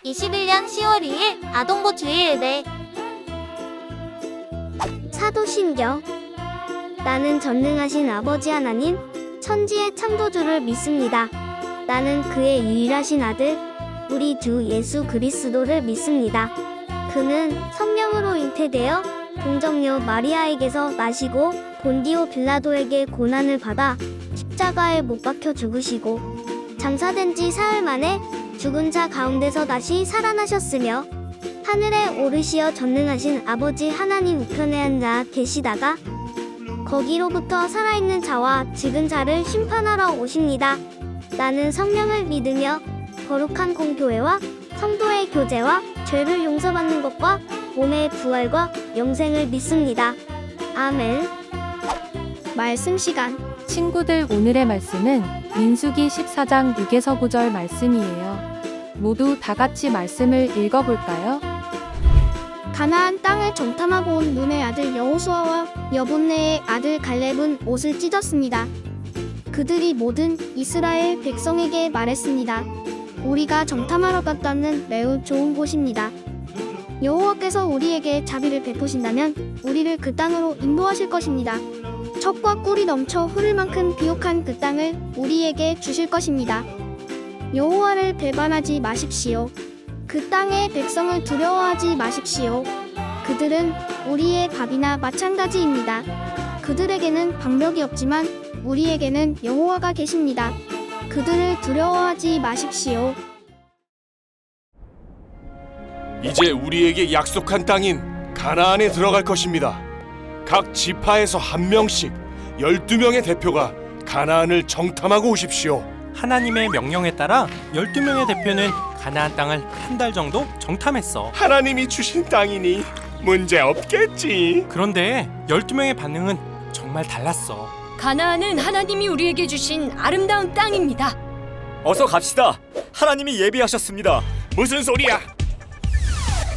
2021년 10월 2일 아동부 주일예배. 사도신경. 나는 전능하신 아버지 하나님, 천지의 창조주를 믿습니다. 나는 그의 유일하신 아들, 우리 주 예수 그리스도를 믿습니다. 그는 성령으로 잉태되어 동정녀 마리아에게서 나시고 본디오 빌라도에게 고난을 받아 십자가에 못 박혀 죽으시고 장사된 지 사흘 만에 죽은 자 가운데서 다시 살아나셨으며 하늘에 오르시어 전능하신 아버지 하나님 우편에 앉아 계시다가 거기로부터 살아있는 자와 죽은 자를 심판하러 오십니다. 나는 성령을 믿으며 거룩한 공교회와 성도의 교제와 죄를 용서받는 것과 몸의 부활과 영생을 믿습니다. 아멘. 말씀 시간. 친구들, 오늘의 말씀은 민수기 14장 6에서 9절 말씀이에요. 모두 다 같이 말씀을 읽어볼까요? 가나안 땅을 정탐하고 온 눈의 아들 여호수아와 여분네의 아들 갈렙은 옷을 찢었습니다. 그들이 모든 이스라엘 백성에게 말했습니다. 우리가 정탐하러 갔다는 매우 좋은 곳입니다. 여호와께서 우리에게 자비를 베푸신다면 우리를 그 땅으로 인도하실 것입니다. 젖과 꿀이 넘쳐 흐를 만큼 비옥한 그 땅을 우리에게 주실 것입니다. 여호와를 배반하지 마십시오. 그 땅의 백성을 두려워하지 마십시오. 그들은 우리의 밥이나 마찬가지입니다. 그들에게는 방벽이 없지만 우리에게는 여호와가 계십니다. 그들을 두려워하지 마십시오. 이제 우리에게 약속한 땅인 가나안에 들어갈 것입니다. 각 지파에서 한 명씩 12명의 대표가 가나안을 정탐하고 오십시오. 하나님의 명령에 따라 12명의 대표는 가나안 땅을 한 달 정도 정탐했어. 하나님이 주신 땅이니 문제 없겠지. 그런데 12명의 반응은 정말 달랐어. 가나안은 하나님이 우리에게 주신 아름다운 땅입니다. 어서 갑시다. 하나님이 예비하셨습니다. 무슨 소리야?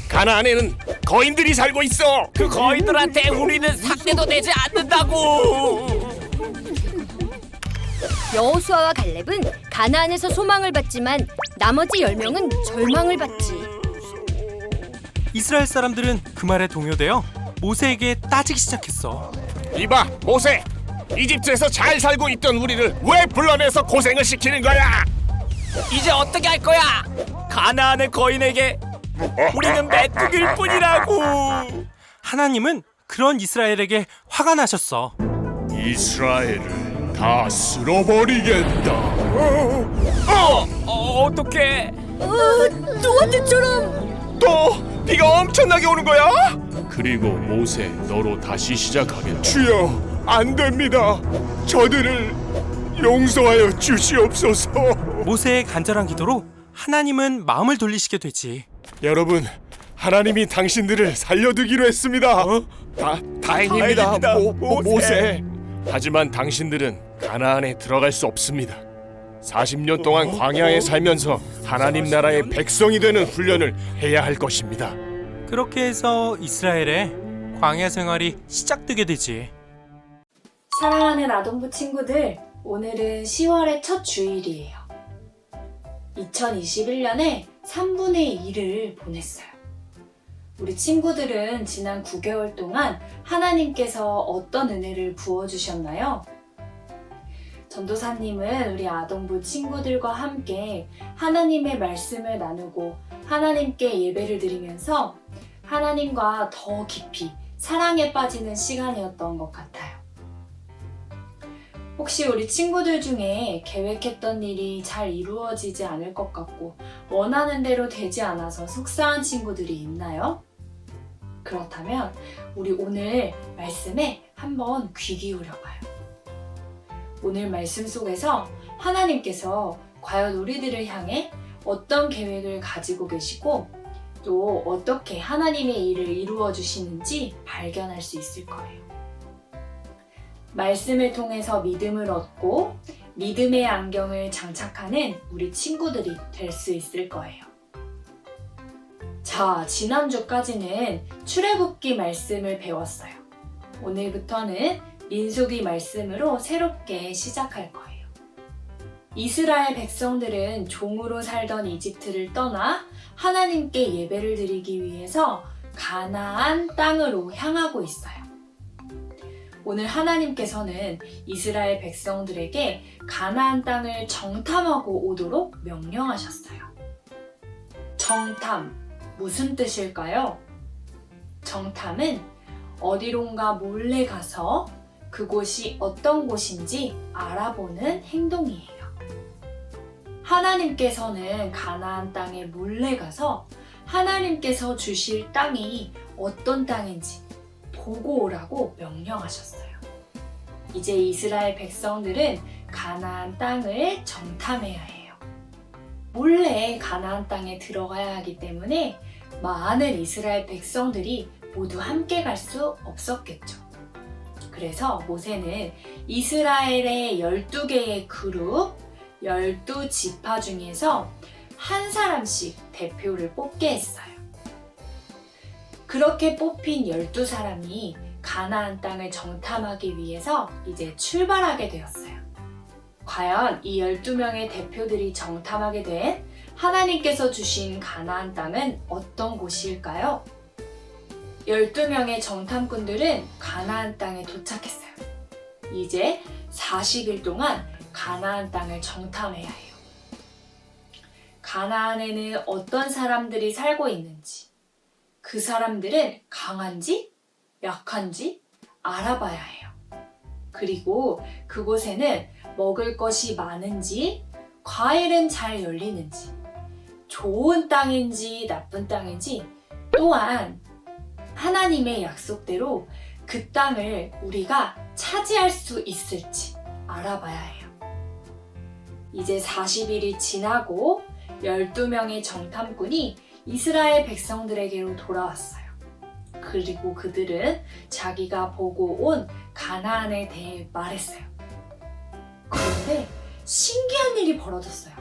가나안에는 거인들이 살고 있어. 그 거인들한테 우리는 상대도 내지 않는다고. 여호수아와 갈렙은 가나안에서 소망을 받지만 나머지 10명은 절망을 받지. 이스라엘 사람들은 그 말에 동요되어 모세에게 따지기 시작했어. 이봐, 모세. 이집트에서 잘 살고 있던 우리를 왜 불러내서 고생을 시키는 거야? 이제 어떻게 할 거야? 가나안의 거인에게 우리는 메뚜기일 뿐이라고. 하나님은 그런 이스라엘에게 화가 나셨어. 이스라엘을 다 쓸어버리겠다. 어떡해? 누구한테처럼. 또 비가 엄청나게 오는 거야? 그리고 모세, 너로 다시 시작하겠다. 주여, 안 됩니다. 저들을 용서하여 주시옵소서. 모세의 간절한 기도로 하나님은 마음을 돌리시게 되지. 여러분, 하나님이 당신들을 살려두기로 했습니다. 다행입니다, 모세. 하지만 당신들은 가나안에 들어갈 수 없습니다. 40년 동안 광야에 살면서 하나님 나라의 백성이 되는 훈련을 해야 할 것입니다. 그렇게 해서 이스라엘의 광야 생활이 시작되게 되지. 사랑하는 아동부 친구들, 오늘은 10월의 첫 주일이에요. 2021년에 3분의 2를 보냈어요. 우리 친구들은 지난 9개월 동안 하나님께서 어떤 은혜를 부어주셨나요? 전도사님은 우리 아동부 친구들과 함께 하나님의 말씀을 나누고 하나님께 예배를 드리면서 하나님과 더 깊이 사랑에 빠지는 시간이었던 것 같아요. 혹시 우리 친구들 중에 계획했던 일이 잘 이루어지지 않을 것 같고 원하는 대로 되지 않아서 속상한 친구들이 있나요? 그렇다면 우리 오늘 말씀에 한번 귀 기울여봐요. 오늘 말씀 속에서 하나님께서 과연 우리들을 향해 어떤 계획을 가지고 계시고 또 어떻게 하나님의 일을 이루어 주시는지 발견할 수 있을 거예요. 말씀을 통해서 믿음을 얻고 믿음의 안경을 장착하는 우리 친구들이 될 수 있을 거예요. 자, 지난주까지는 출애굽기 말씀을 배웠어요. 오늘부터는 민수기 말씀으로 새롭게 시작할 거예요. 이스라엘 백성들은 종으로 살던 이집트를 떠나 하나님께 예배를 드리기 위해서 가나안 땅으로 향하고 있어요. 오늘 하나님께서는 이스라엘 백성들에게 가나안 땅을 정탐하고 오도록 명령하셨어요. 정탐, 무슨 뜻일까요? 정탐은 어디론가 몰래 가서 그곳이 어떤 곳인지 알아보는 행동이에요. 하나님께서는 가나안 땅에 몰래 가서 하나님께서 주실 땅이 어떤 땅인지 보고 오라고 명령하셨어요. 이제 이스라엘 백성들은 가나안 땅을 정탐해야 해요. 몰래 가나안 땅에 들어가야 하기 때문에 많은 이스라엘 백성들이 모두 함께 갈 수 없었겠죠. 그래서 모세는 이스라엘의 12개의 그룹, 12지파 중에서 한 사람씩 대표를 뽑게 했어요. 그렇게 뽑힌 12사람이 가나안 땅을 정탐하기 위해서 이제 출발하게 되었어요. 과연 이 12명의 대표들이 정탐하게 된 하나님께서 주신 가나안 땅은 어떤 곳일까요? 12명의 정탐꾼들은 가나안 땅에 도착했어요. 이제 40일 동안 가나안 땅을 정탐해야 해요. 가나안에는 어떤 사람들이 살고 있는지, 그 사람들은 강한지 약한지 알아봐야 해요. 그리고 그곳에는 먹을 것이 많은지, 과일은 잘 열리는지, 좋은 땅인지 나쁜 땅인지, 또한 하나님의 약속대로 그 땅을 우리가 차지할 수 있을지 알아봐야 해요. 이제 40일이 지나고 12명의 정탐꾼이 이스라엘 백성들에게로 돌아왔어요. 그리고 그들은 자기가 보고 온 가나안에 대해 말했어요. 그런데 신기한 일이 벌어졌어요.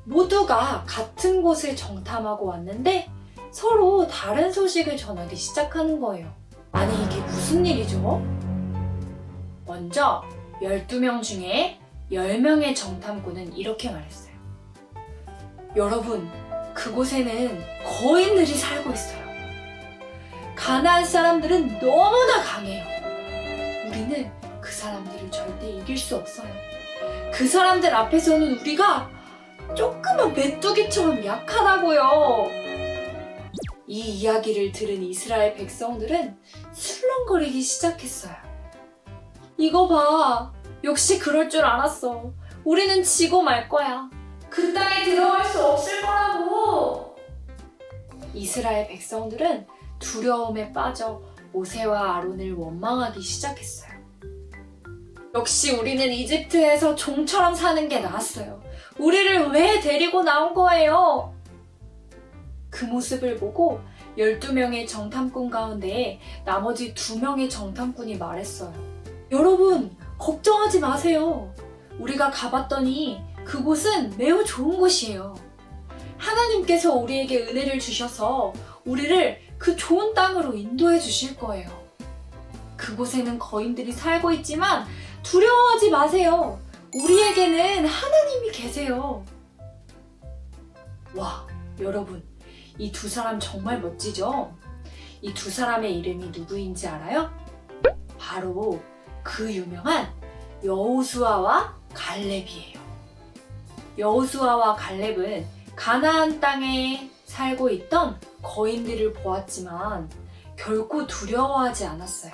모두가 같은 곳을 정탐하고 왔는데 서로 다른 소식을 전하기 시작하는 거예요. 아니, 이게 무슨 일이죠? 먼저 12명 중에 10명의 정탐꾼은 이렇게 말했어요. 여러분, 그곳에는 거인들이 살고 있어요. 가나안 사람들은 너무나 강해요. 우리는 그 사람들을 절대 이길 수 없어요. 그 사람들 앞에서는 우리가 조그만 메뚜기처럼 약하다고요. 이 이야기를 들은 이스라엘 백성들은 술렁거리기 시작했어요. 이거 봐. 역시 그럴 줄 알았어. 우리는 지고 말 거야. 그 땅에 들어갈 수 없을 거라고. 이스라엘 백성들은 두려움에 빠져 모세와 아론을 원망하기 시작했어요. 역시 우리는 이집트에서 종처럼 사는 게 나았어요. 우리를 왜 데리고 나온 거예요? 그 모습을 보고 12명의 정탐꾼 가운데 나머지 2명의 정탐꾼이 말했어요. 여러분, 걱정하지 마세요. 우리가 가봤더니 그곳은 매우 좋은 곳이에요. 하나님께서 우리에게 은혜를 주셔서 우리를 그 좋은 땅으로 인도해 주실 거예요. 그곳에는 거인들이 살고 있지만 두려워하지 마세요. 우리에게는 하나님이 계세요. 와, 여러분, 이 2사람 정말 멋지죠? 이 2사람의 이름이 누구인지 알아요? 바로 그 유명한 여호수아와 갈렙이에요. 여호수아와 갈렙은 가나안 땅에 살고 있던 거인들을 보았지만 결코 두려워하지 않았어요.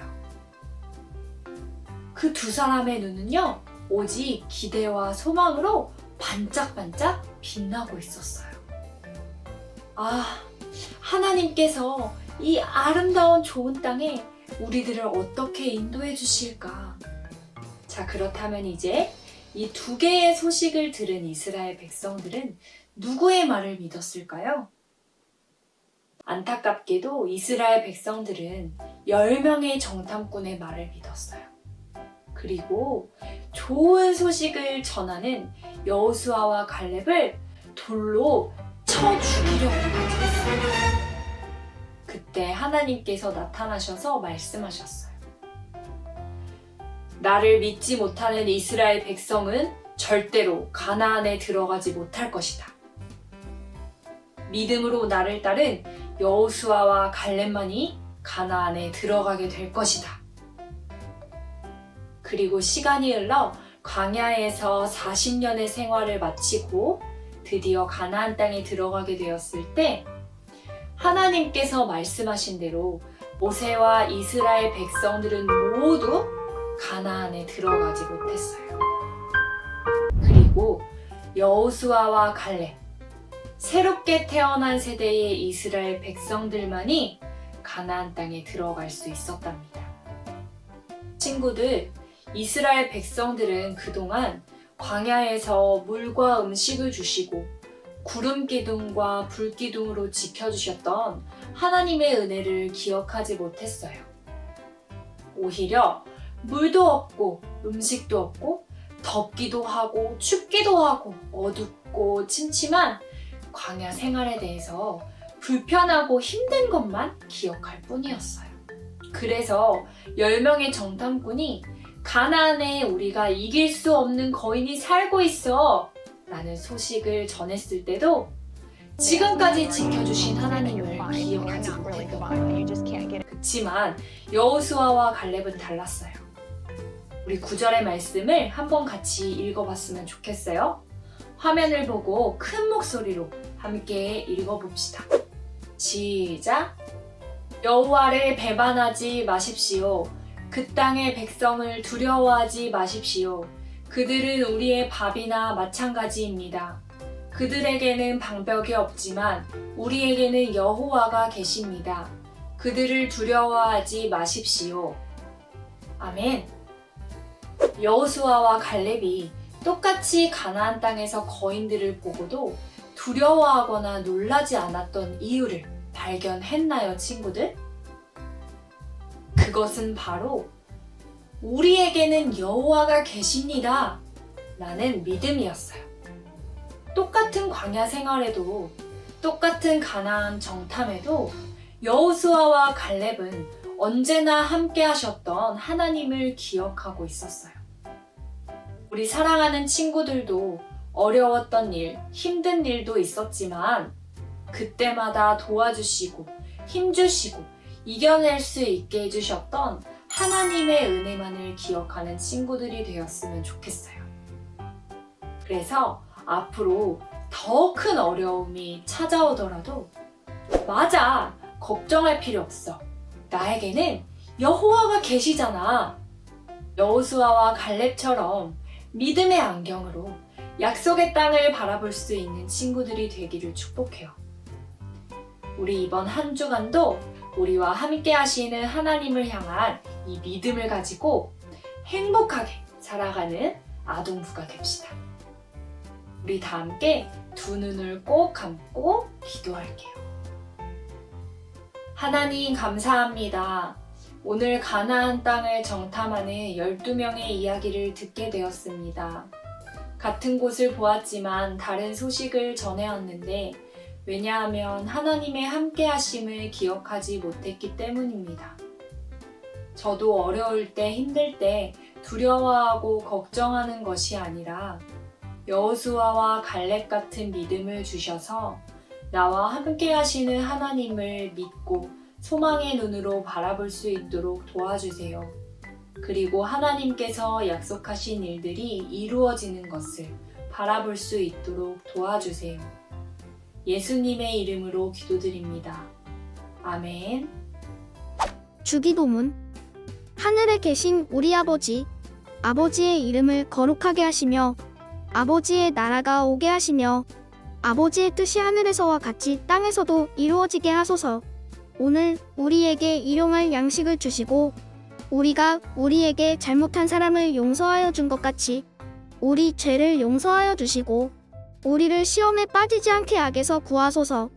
그 2사람의 눈은요, 오직 기대와 소망으로 반짝반짝 빛나고 있었어요. 아, 하나님께서 이 아름다운 좋은 땅에 우리들을 어떻게 인도해 주실까? 자, 그렇다면 이제 이 2개의 소식을 들은 이스라엘 백성들은 누구의 말을 믿었을까요? 안타깝게도 이스라엘 백성들은 10명의 정탐꾼의 말을 믿었어요. 그리고 좋은 소식을 전하는 여호수아와 갈렙을 돌로 쳐 죽이려고 했어요. 그때 하나님께서 나타나셔서 말씀하셨어요. 나를 믿지 못하는 이스라엘 백성은 절대로 가나안에 들어가지 못할 것이다. 믿음으로 나를 따른 여호수아와 갈렙만이 가나안에 들어가게 될 것이다. 그리고 시간이 흘러 광야에서 40년의 생활을 마치고 드디어 가나안 땅에 들어가게 되었을 때 하나님께서 말씀하신 대로 모세와 이스라엘 백성들은 모두 가나안에 들어가지 못했어요. 그리고 여호수아와 갈렙, 새롭게 태어난 세대의 이스라엘 백성들만이 가나안 땅에 들어갈 수 있었답니다. 친구들, 이스라엘 백성들은 그동안 광야에서 물과 음식을 주시고 구름 기둥과 불 기둥으로 지켜주셨던 하나님의 은혜를 기억하지 못했어요. 오히려 물도 없고 음식도 없고 덥기도 하고 춥기도 하고 어둡고 침침한 광야 생활에 대해서 불편하고 힘든 것만 기억할 뿐이었어요. 그래서 10명의 정탐꾼이 가나안에 우리가 이길 수 없는 거인이 살고 있어 라는 소식을 전했을 때도 지금까지 지켜주신 하나님을 기억하지 못했던 거예요. 그렇지만 여호수아와 갈렙은 달랐어요. 우리 9절의 말씀을 한번 같이 읽어봤으면 좋겠어요. 화면을 보고 큰 목소리로 함께 읽어봅시다. 시작! 여호와를 배반하지 마십시오. 그 땅의 백성을 두려워하지 마십시오. 그들은 우리의 밥이나 마찬가지입니다. 그들에게는 방벽이 없지만 우리에게는 여호와가 계십니다. 그들을 두려워하지 마십시오. 아멘. 여호수아와 갈렙이 똑같이 가나안 땅에서 거인들을 보고도 두려워하거나 놀라지 않았던 이유를 발견했나요, 친구들? 그것은 바로 우리에게는 여호와가 계십니다 라는 믿음이었어요. 똑같은 광야 생활에도 똑같은 가나안 정탐에도 여호수아와 갈렙은 언제나 함께 하셨던 하나님을 기억하고 있었어요. 우리 사랑하는 친구들도 어려웠던 일, 힘든 일도 있었지만 그때마다 도와주시고 힘주시고 이겨낼 수 있게 해주셨던 하나님의 은혜만을 기억하는 친구들이 되었으면 좋겠어요. 그래서 앞으로 더 큰 어려움이 찾아오더라도 맞아, 걱정할 필요 없어. 나에게는 여호와가 계시잖아. 여호수아와 갈렙처럼 믿음의 안경으로 약속의 땅을 바라볼 수 있는 친구들이 되기를 축복해요. 우리 이번 한 주간도 우리와 함께 하시는 하나님을 향한 이 믿음을 가지고 행복하게 살아가는 아동부가 됩시다. 우리 다 함께 두 눈을 꼭 감고 기도할게요. 하나님 감사합니다. 오늘 가나안 땅을 정탐하는 12명의 이야기를 듣게 되었습니다. 같은 곳을 보았지만 다른 소식을 전해왔는데 왜냐하면 하나님의 함께하심을 기억하지 못했기 때문입니다. 저도 어려울 때, 힘들 때 두려워하고 걱정하는 것이 아니라 여호수아와 갈렙 같은 믿음을 주셔서 나와 함께하시는 하나님을 믿고 소망의 눈으로 바라볼 수 있도록 도와주세요. 그리고 하나님께서 약속하신 일들이 이루어지는 것을 바라볼 수 있도록 도와주세요. 예수님의 이름으로 기도드립니다. 아멘. 주기도문. 하늘에 계신 우리 아버지, 아버지의 이름을 거룩하게 하시며 아버지의 나라가 오게 하시며 아버지의 뜻이 하늘에서와 같이 땅에서도 이루어지게 하소서. 오늘 우리에게 일용할 양식을 주시고 우리가 우리에게 잘못한 사람을 용서하여 준 것 같이 우리 죄를 용서하여 주시고 우리를 시험에 빠지지 않게 악에서 구하소서.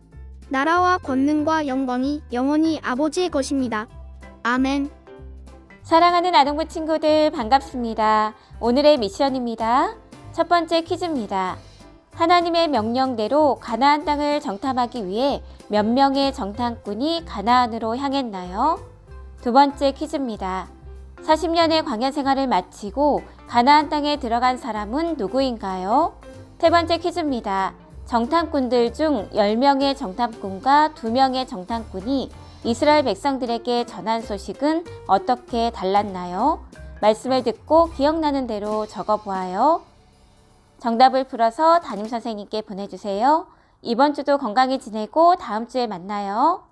나라와 권능과 영광이 영원히 아버지의 것입니다. 아멘. 사랑하는 아동부 친구들 반갑습니다. 오늘의 미션입니다. 첫 번째 퀴즈입니다. 하나님의 명령대로 가나안 땅을 정탐하기 위해 몇 명의 정탐꾼이 가나안으로 향했나요? 두 번째 퀴즈입니다. 40년의 광야 생활을 마치고 가나안 땅에 들어간 사람은 누구인가요? 세 번째 퀴즈입니다. 정탐꾼들 중 10명의 정탐꾼과 2명의 정탐꾼이 이스라엘 백성들에게 전한 소식은 어떻게 달랐나요? 말씀을 듣고 기억나는 대로 적어보아요. 정답을 풀어서 담임선생님께 보내주세요. 이번 주도 건강히 지내고 다음 주에 만나요.